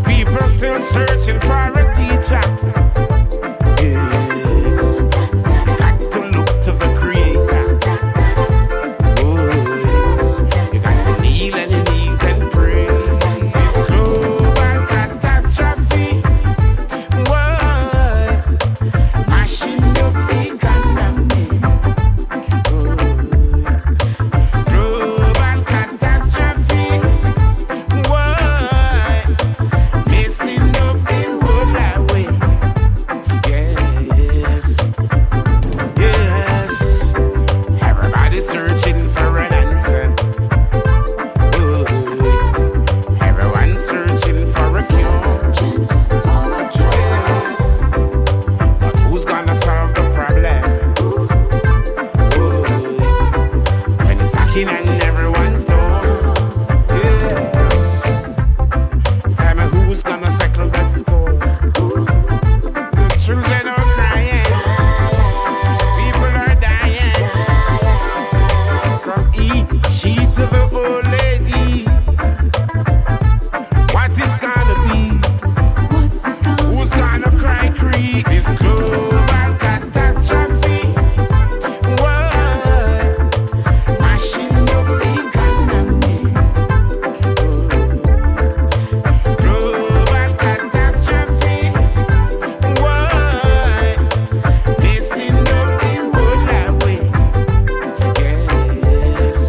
People still searching for a teacher. Yeah. Got to look to the Creator. Oh, you got to kneel on your knees and pray. This global catastrophe. What? Mashing up the economy. Oh, this global catastrophe. What? Messing up the whole highway. Yes. Yes. Everybody searching for an answer. Oh, everyone searching for a cure. Yes. But who's gonna solve the problem? Oh, when it's knocking on everyone's door. Yes. Tell me who's gonna settle that score? The children are crying. People are dying. From she to the old lady. What is gonna be? Who's gonna cry creek? This global catastrophe. What? Mashing up the economy. This global catastrophe. What? Messing up the whole highway. Yes.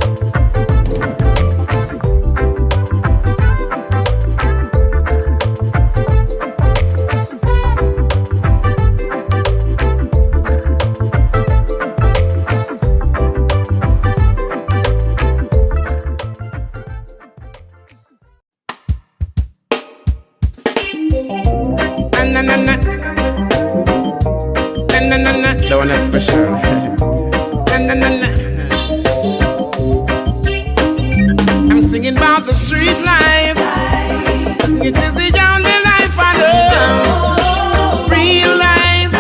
Na, na, na. Na, na, na, na. The one that's special. Na, na, na, na. I'm singing about the street life. It is the only life I know. Real life.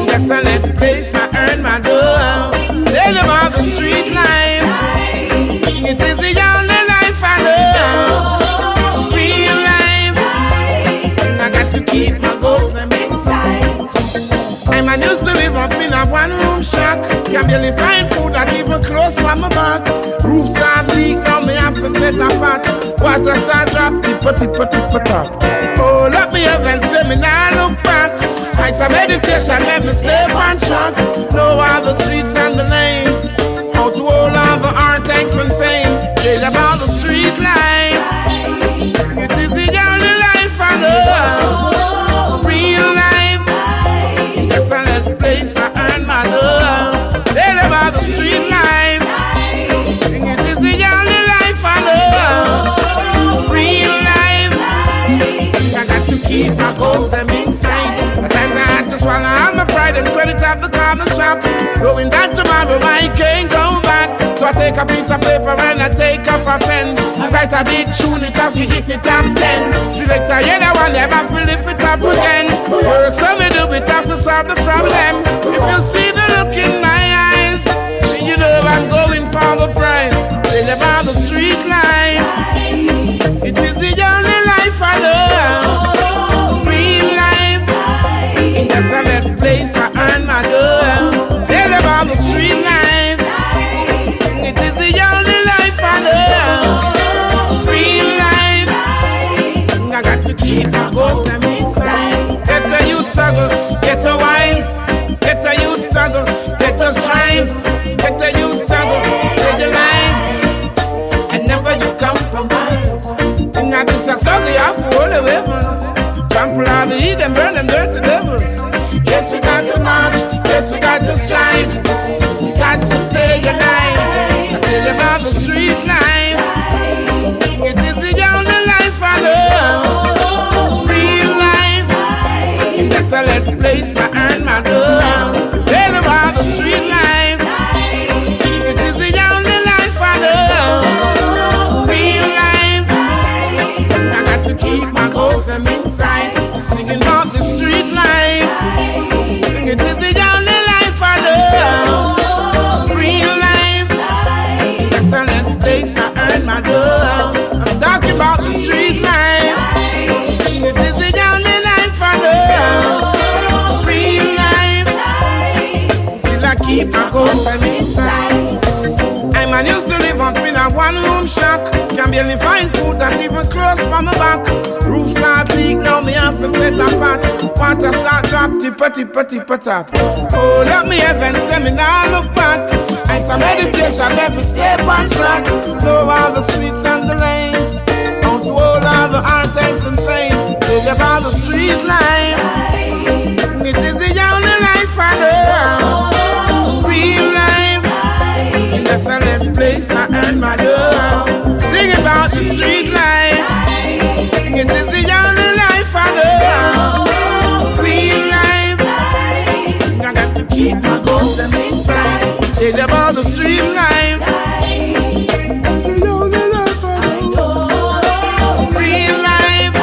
Desolate place I earn my dough. Tell about the street life. It is the only life I know. Real life. I got to keep my goals and make sides. I'm used to live up in a one-room shack. Can barely find food that even close from my back. Roof start leak, now me have to set a pot. Water start drop, tippa, tippa, tippa, top. Hold up me heaven, say me now look back. Heights of meditation, let me stay on track. Know all the streets and the lanes. How to hold all the art, thanks and fame. Tell about the street life. It is the only life I know. Real life. Yes, I let the place I earn my love. Tell about the street life. It is the only take a piece of paper and I take up a pen. I write a big tune, it have to hit the top 10. Select a yellow one, never feel if it up again. Work so me do it, have to solve the problem. If you see the look in my eyes, you know I'm going for the prize. Tell about the street life. It is the only life I know. Real life. That's a little place I earn my dough. Tell about the street life. It is the only life I know. Real life. I got to keep my ghost them inside. Get a youth struggle, get a wise. Get a youth struggle, get a strive. Get a youth struggle, stay alive. And never you compromise. Now this is ugly, I fall the weapons. Trample all the heat and burn them dirty devils. Yes, we got to march, yes, we got to strive. We got to stay alive. I tell you about the street life. It is the only life I know. Real life. And that's a little place I earn my dough. Tell you about the street life. It is the only life I know. Real life. I got to keep my goals them inside. Singing about the street life. It is the only life I know. Real life. That's the only place I earn my dough. I'm talking about the street life. It is the only life I know. Real life. Still I keep my goals them inside. I man used to live up in a one-room shack. Can barely find food that even close from my back. Roof start leak, now me have to set a pot. Water start drop, tippa-tippa-tippa-tap. Hold up me heaven, say me now look back. And some meditation, let me stay on track. Know all the streets and the lanes. Out to all the heartaches and pain. Tell about the street life. It is the only life I know. Real life. And that's a little place I earn my dough. Sing about the street life. It is the only life I know. Real life. I got to keep my goals them inside. Tell about the street life. It's the only life I know. Real life.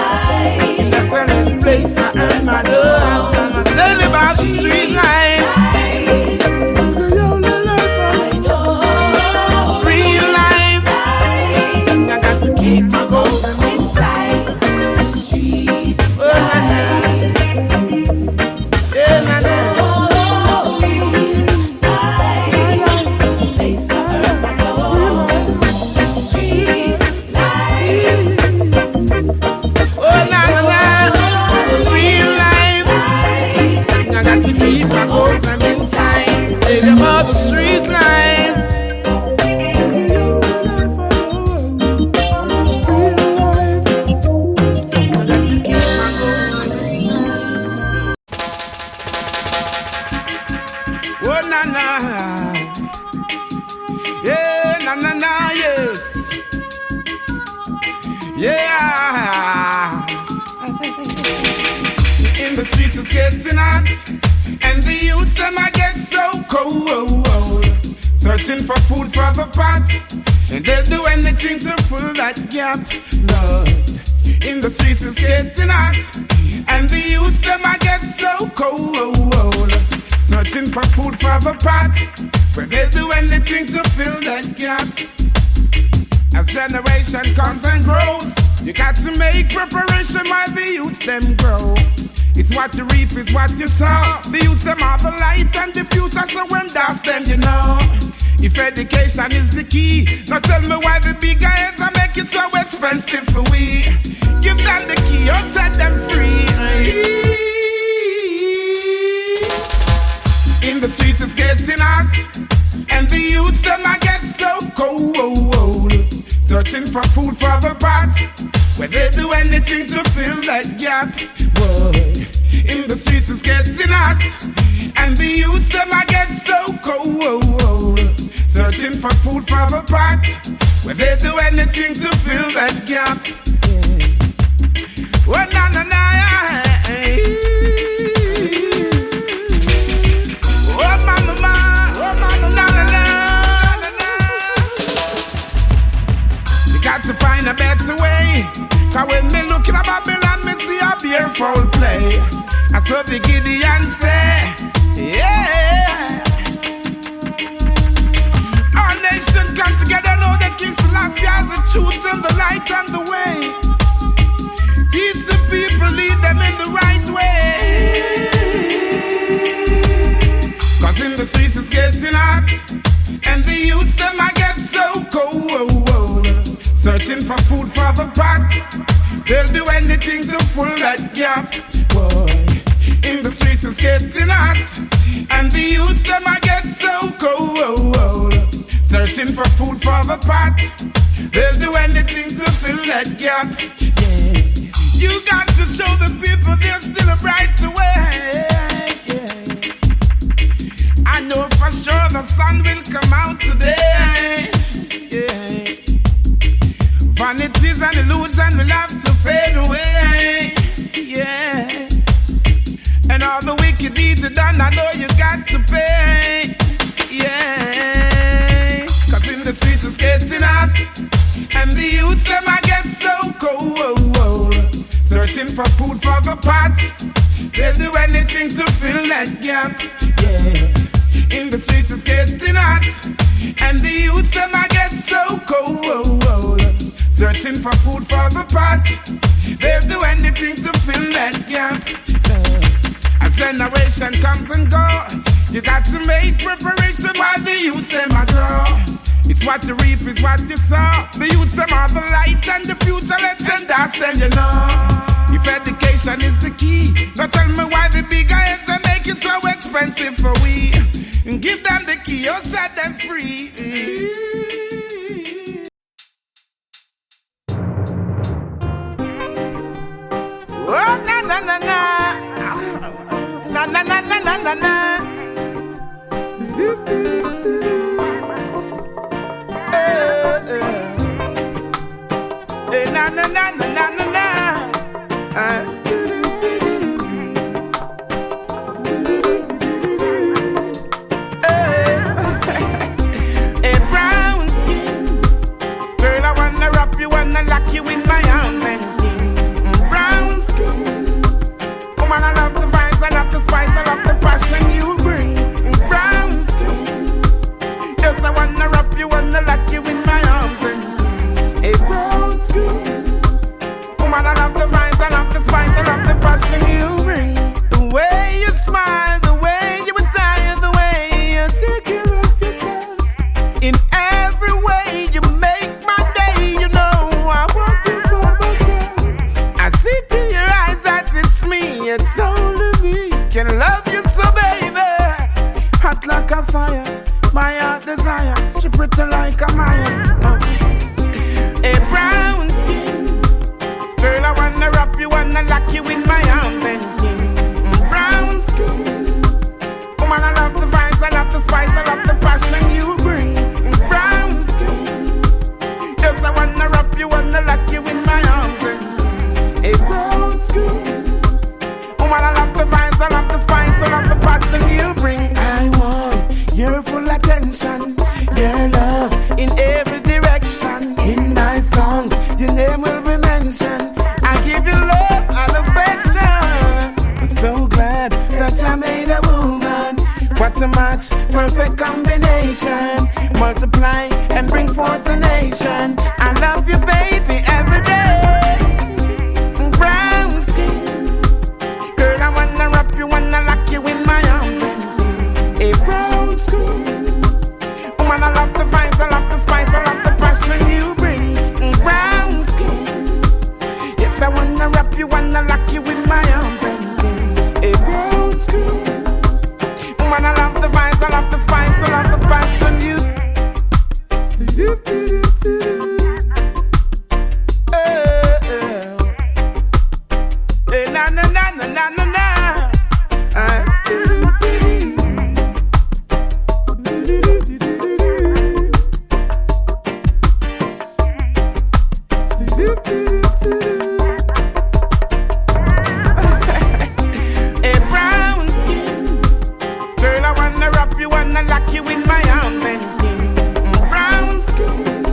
That's the only place I earn my dough. Tell about the street life. It's the only life I know. Real life. I got to keep my goals them inside. Oh, na, na. Yeah, na, na. Oh, na, na, na. Real life. I got to keep my goals them inside. Tell them about the street life. I got to keep my goals them inside. Oh, na, na. Yeah, na, na, na, yes. Yeah. In the streets it's getting hot, and the youths them I get so cold. Searching for food for the pot, and they'll do anything to fill that gap. Lord, in the streets it's getting hot, and the youths them I get so cold. Searching for food for the pot, but they'll do anything to fill that gap. As generation comes and grows, you got to make preparation while the youths them grow. It's what you reap, it's what you sow. The youths them are the light and the future, so when that's them, you know. If education is the key, now tell me why the big heads are make it so expensive for we. Give them the key or set them free. In the streets it's getting hot, and the youths them I get so cold. Searching for food for the pot, where they do anything to fill that gap. Boy, in the streets it's getting hot, and the youths them I get so cold. Searching for food for the pot, where they do anything to fill that gap. Oh, na, na, na, yeah. Oh, mama, oh, mama, na, na, na, na, na. that gap. Boy, in the streets it's getting hot, and the youths them I get so cold. Searching for food for the pot, they'll do anything to fill that gap. Yeah. You got to show the people there's still a bright way. Yeah. I know for sure the sun will come out today. Yeah. Vanities and illusion will have to fade away. Yeah. And all the wicked deeds are done, I know you got to pay. Yeah. Cause in the streets it's getting hot, and the youths them I get so cold. Searching for food for the pot, they'll do anything to fill that gap. Yeah. In the streets it's getting hot, and the youths them I get so cold. Searching for food for the pot, they'll do anything to fill that gap. As generation comes and go, you got to make preparation while the youths them a grow. It's what you reap is what you sow. The youths them are the light and the future. Let's send us them, you know. If education is the key, now tell me why the big guys they make it so expensive for we. And give them the key or set them free. Oh na na na na, na na na na na na na. Na na na na na na na. A brown skin, girl, I wanna wrap you, wanna lock you in my arms and brown skin, woman, I love the vibes, I love the spice, I love the passion you bring. Brown skin, yes, I wanna wrap you, wanna lock you in my arms and a brown skin, woman, I love the vibes, I love the spice, I love the passion you bring. The way you smile, the way you attire, the way you take care of yourself. In every way you make my day, you know I want you for myself. I see it in your eyes that it's me, it's only me can love you so, baby. Hot like a fire, my heart desire, she pretty like a Maya. A brown skin, girl, I wanna wrap you, wanna lock you in my arms and brown skin, woman, I love the vibes, I love the spice, I love the passion you bring. Brown skin, yes, I wanna wrap you, wanna lock you in my arms and a brown skin, woman, I love the vibes, I love the spice, I love the passion you bring. I want your full attention, your love in every direction. In my songs, your name will be mentioned. I give you love and affection. I'm so glad that I made a woman. What a match, perfect combination. Multiply and bring forth a nation. I love you, baby, every day. Brown skin, girl, I wanna wrap you, wanna lock you in my arms. A brown skin, woman, I love the vibes, I love the spice, I love the passion you bring. Brown skin, yes, I wanna wrap you, wanna lock you in my arms. A brown skin, woman, I love the vibes, I love the spice, I love the passion you. Na na na na na na na. A brown skin, girl, I wanna wrap you, wanna lock you in my arms and brown skin,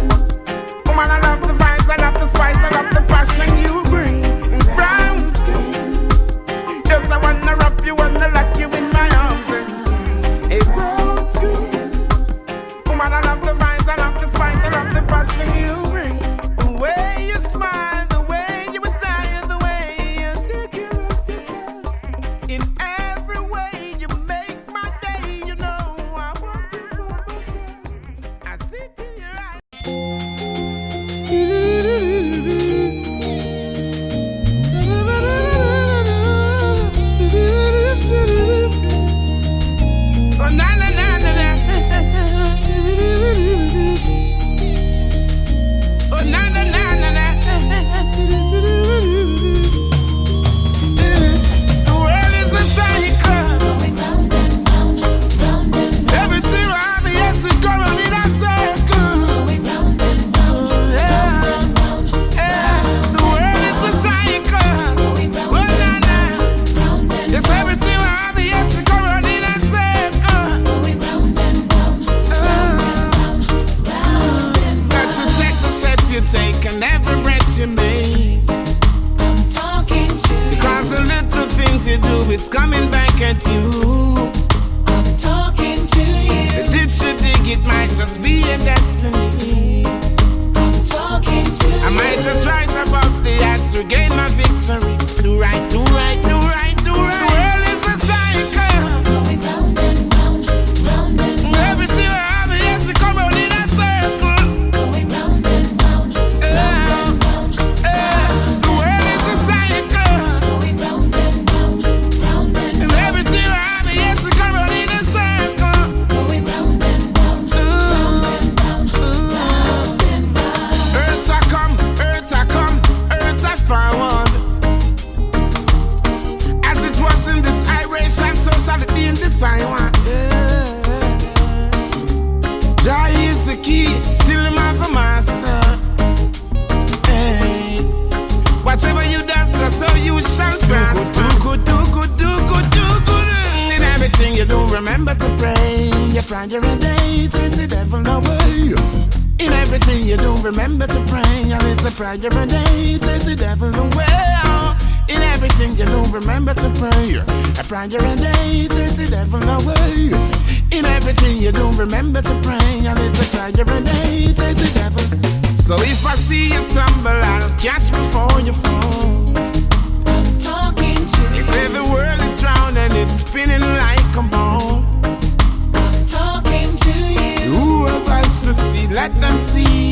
forget you. I'm talking to you. Did she think it might just be a destiny? I'm talking to you. I might just rise above the odds to gain my victory. Do right, do right, do right, do right. The world is a cycle, Going round and round, round and round. everything I have has to come out in a circle. Going round and round, round and round. The world is a cycle, Going round and round, round and and round. everything I have has to come out in a circle. Going round and round, round and round, round and round. Earth I come, earth I come, earth I forward. As it was in this Irish and so shall it be in this Iowa. Jah is the key, still the master. Hey. Whatever you do, that's how you shall prosper. Do good, do good, do good, do good. In everything you do, remember to pray. You prayer a day, chase the devil away. In everything you do, remember to pray. A little prayer a day, chase the devil away. In everything you do, remember to pray. A prayer a day, chase the devil away. In everything you do, remember to pray. A little prayer a day, chase the devil. So if I see you stumble, I'll catch before you fall. I'm talking to They you. say the world is round and it's spinning like a ball. I'm talking to you. Who have eyes to see, let them see.